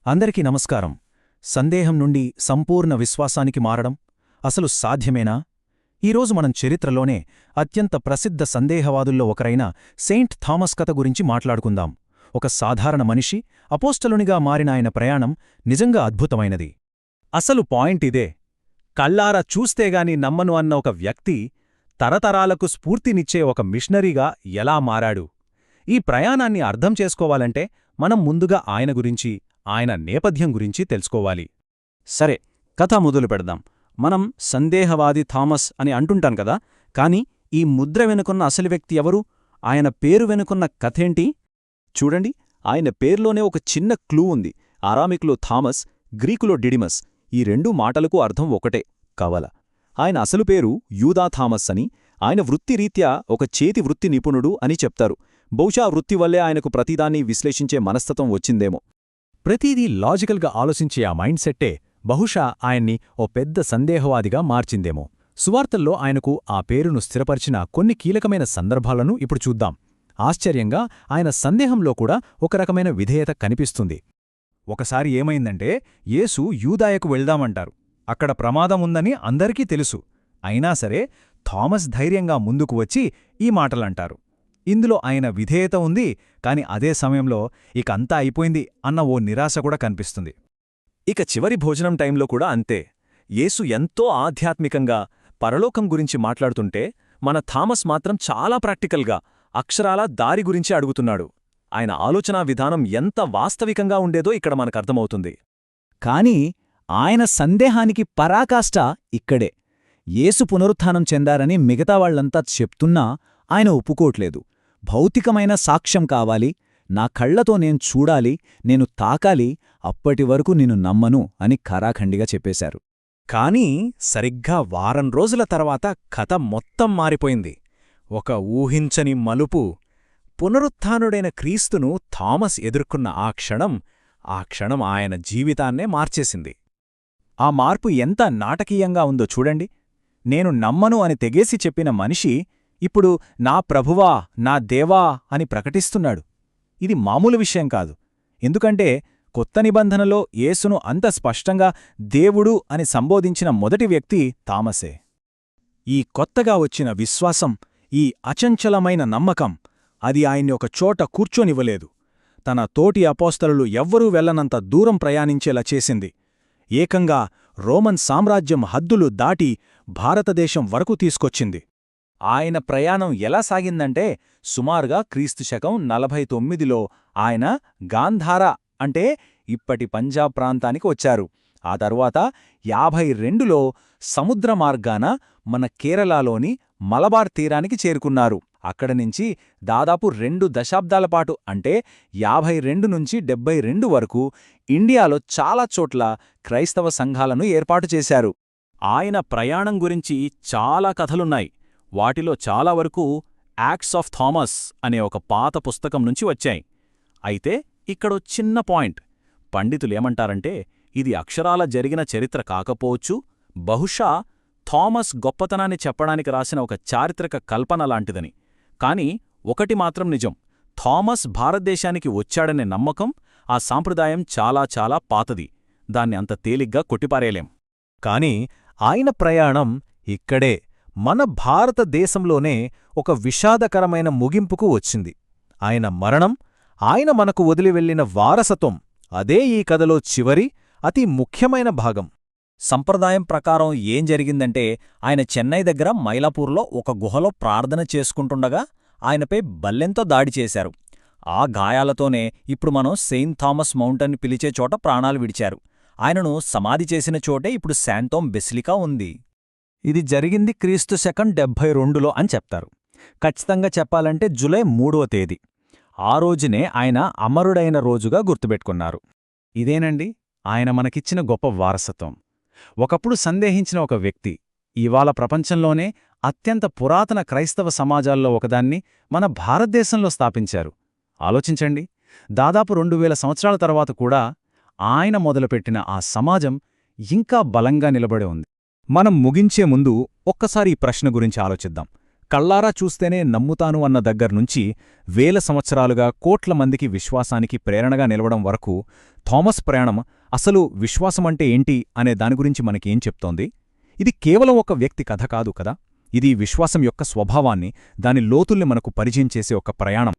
అందరికీ నమస్కారం. సందేహం నుండి సంపూర్ణ విశ్వాసానికి మారడం అసలు సాధ్యమేనా? ఈరోజు మనం చరిత్రలోనే అత్యంత ప్రసిద్ధ సందేహవాదుల్లో ఒకరైన సెయింట్ థామస్ కథ గురించి మాట్లాడుకుందాం. ఒక సాధారణ మనిషి అపోస్తలునిగా మారిన ఆయన ప్రయాణం నిజంగా అద్భుతమైనది. అసలు పాయింట్ ఇదే. కళ్ళారా చూస్తేగాని నమ్మను అన్న ఒక వ్యక్తి తరతరాలకు స్ఫూర్తినిచ్చే ఒక మిషనరీగా ఎలా మారాడు? ఈ ప్రయాణాన్ని అర్థం చేసుకోవాలంటే మనం ముందుగా ఆయన గురించి, ఆయన నేపథ్యం గురించి తెలుసుకోవాలి. సరే, కథ మొదలు పెడదాం. మనం సందేహవాది థామస్ అని అంటుంటాం కదా, కాని ఈ ముద్ర వెనుకున్న అసలు వ్యక్తి ఎవరు? ఆయన పేరు వెనుకున్న కథేంటి? చూడండి, ఆయన పేర్లోనే ఒక చిన్న క్లూ ఉంది. ఆరామికులో థామస్, గ్రీకులో డిడిమస్. ఈ రెండు మాటలకు అర్థం ఒకటే, కవల. ఆయన అసలు పేరు యూదా థామస్ అని, ఆయన వృత్తిరీత్యా ఒక చేతి వృత్తి నిపుణుడు అని చెప్తారు. బహుశా వృత్తి వల్లే ఆయనకు ప్రతిదాన్ని విశ్లేషించే మనస్తత్వం వచ్చిందేమో. ప్రతిదీ లాజికల్గా ఆలోచించే ఆ మైండ్ సెట్టే బహుశా ఆయన్ని ఓ పెద్ద సందేహవాదిగా మార్చిందేమో. సువార్తల్లో ఆయనకు ఆ పేరును స్థిరపరిచిన కొన్ని కీలకమైన సందర్భాలను ఇప్పుడు చూద్దాం. ఆశ్చర్యంగా ఆయన సందేహంలో కూడా ఒక రకమైన విధేయత కనిపిస్తుంది. ఒకసారి ఏమైందంటే, యేసు యూదాయకు వెళ్దామంటారు. అక్కడ ప్రమాదముందని అందరికీ తెలుసు. అయినా సరే థామస్ ధైర్యంగా ముందుకు వచ్చి ఈ మాటలంటారు. ఇందులో ఆయన విధేయత ఉంది, కాని అదే సమయంలో ఇక అంతా అయిపోయింది అన్న ఓ నిరాశ కూడా కనిపిస్తుంది. ఇక చివరి భోజనం టైంలో కూడా అంతే. యేసు ఎంతో ఆధ్యాత్మికంగా పరలోకం గురించి మాట్లాడుతుంటే మన థామస్ మాత్రం చాలా ప్రాక్టికల్గా అక్షరాల దారి గురించి అడుగుతున్నాడు. ఆయన ఆలోచనా విధానం ఎంత వాస్తవికంగా ఉండేదో ఇక్కడ మనకర్థమవుతుంది. కాని ఆయన సందేహానికి పరాకాష్ట ఇక్కడే. యేసు పునరుత్థానం చెందారని మిగతా వాళ్లంతా చెప్తున్నా ఆయన ఒప్పుకోట్లేదు. భౌతికమైన సాక్ష్యం కావాలి, నా కళ్లతో నేను చూడాలి, నేను తాకాలి, అప్పటివరకు నేను నమ్మను అని ఖరాఖండిగా చెప్పేశారు. కానీ సరిగ్గా వారం రోజుల తర్వాత కథ మొత్తం మారిపోయింది. ఒక ఊహించని మలుపు. పునరుత్థానుడైన క్రీస్తును థామస్ ఎదుర్కొన్న ఆ క్షణం ఆయన జీవితాన్నే మార్చేసింది. ఆ మార్పు ఎంత నాటకీయంగా ఉందో చూడండి. నేను నమ్మను అని తెగేసి చెప్పిన మనిషి ఇప్పుడు నా ప్రభువా, నా దేవా అని ప్రకటిస్తున్నాడు. ఇది మామూలు విషయం కాదు. ఎందుకంటే కొత్త నిబంధనలో యేసును అంత స్పష్టంగా దేవుడు అని సంబోధించిన మొదటి వ్యక్తి థామసే. ఈ కొత్తగా వచ్చిన విశ్వాసం, ఈ అచంచలమైన నమ్మకం, అది ఆయన్ని ఒక చోట కూర్చోనివ్వలేదు. తన తోటి అపోస్తలులు ఎవ్వరూ వెళ్లనంత దూరం ప్రయాణించేలా చేసింది. ఏకంగా రోమన్ సామ్రాజ్యం హద్దులు దాటి భారతదేశం వరకు తీసుకొచ్చింది. ఆయన ప్రయాణం ఎలా సాగిందంటే, సుమారుగా క్రీస్తు శకం 49లో ఆయన గాంధార అంటే ఇప్పటి పంజాబ్ ప్రాంతానికి వచ్చారు. ఆ తరువాత 52లో సముద్ర మార్గాన మన కేరళలోని మలబార్ తీరానికి చేరుకున్నారు. అక్కడనుంచి దాదాపు 2 దశాబ్దాలపాటు అంటే 52 నుంచి 72 వరకు ఇండియాలో చాలా చోట్ల క్రైస్తవ సంఘాలను ఏర్పాటు చేశారు. ఆయన ప్రయాణం గురించి చాలా కథలున్నాయి. వాటిలో చాలా వరకు యాక్ట్స్ ఆఫ్ థామస్ అనే ఒక పాత పుస్తకం నుంచి వచ్చాయి. అయితే ఇక్కడో చిన్న పాయింట్. పండితులేమంటారంటే, ఇది అక్షరాల జరిగిన చరిత్ర కాకపోవచ్చు, బహుశా థామస్ గొప్పతనాన్ని చెప్పడానికి రాసిన ఒక చారిత్రక కల్పన లాంటిదని. కాని ఒకటి మాత్రం నిజం, థామస్ భారతదేశానికి వచ్చాడనే నమ్మకం, ఆ సాంప్రదాయం చాలా చాలా పాతది. దాన్ని అంత తేలిగ్గా కొట్టిపారేలేం. కాని ఆయన ప్రయాణం ఇక్కడే మన భారతదేశంలోనే ఒక విషాదకరమైన ముగింపుకు వచ్చింది. ఆయన మరణం, ఆయన మనకు వదిలి వెళ్లిన వారసత్వం, అదే ఈ కథలో చివరి అతి ముఖ్యమైన భాగం. సంప్రదాయం ప్రకారం ఏం జరిగిందంటే, ఆయన చెన్నై దగ్గర మైలాపూర్లో ఒక గుహలో ప్రార్థన చేసుకుంటుండగా ఆయనపై బల్లెంతో దాడి చేశారు. ఆ గాయాలతోనే ఇప్పుడు మనం సెయింట్ థామస్ మౌంటన్ పిలిచే చోట ప్రాణాలు విడిచారు. ఆయనను సమాధి చేసిన చోటే ఇప్పుడు శాంతోమ్ బెసిలికా ఉంది. ఇది జరిగింది క్రీస్తు శకం 72లో అని చెప్తారు. ఖచ్చితంగా చెప్పాలంటే జూలై 3వ తేదీ. ఆ రోజునే ఆయన అమరుడైన రోజుగా గుర్తుపెట్టుకున్నారు. ఇదేనండి ఆయన మనకిచ్చిన గొప్ప వారసత్వం. ఒకప్పుడు సందేహించిన ఒక వ్యక్తి ఇవాళ ప్రపంచంలోనే అత్యంత పురాతన క్రైస్తవ సమాజాల్లో ఒకదాన్ని మన భారతదేశంలో స్థాపించారు. ఆలోచించండి, దాదాపు 2000 సంవత్సరాల తర్వాత కూడా ఆయన మొదలుపెట్టిన ఆ సమాజం ఇంకా బలంగా నిలబడి ఉంది. మనం ముగించే ముందు ఒక్కసారి ఈ ప్రశ్న గురించి ఆలోచిద్దాం. కళ్ళారా చూస్తేనే నమ్ముతాను అన్న దగ్గర్నుంచి వేల సంవత్సరాలుగా కోట్ల మందికి విశ్వాసానికి ప్రేరణగా నిలవడం వరకు థామస్ ప్రయాణం అసలు విశ్వాసమంటే ఏంటి అనే దాని గురించి మనకేం చెప్తోంది? ఇది కేవలం ఒక వ్యక్తి కథ కాదు కదా, ఇది విశ్వాసం యొక్క స్వభావాన్ని, దాని లోతుల్ని మనకు పరిచయం చేసే ఒక ప్రయాణం.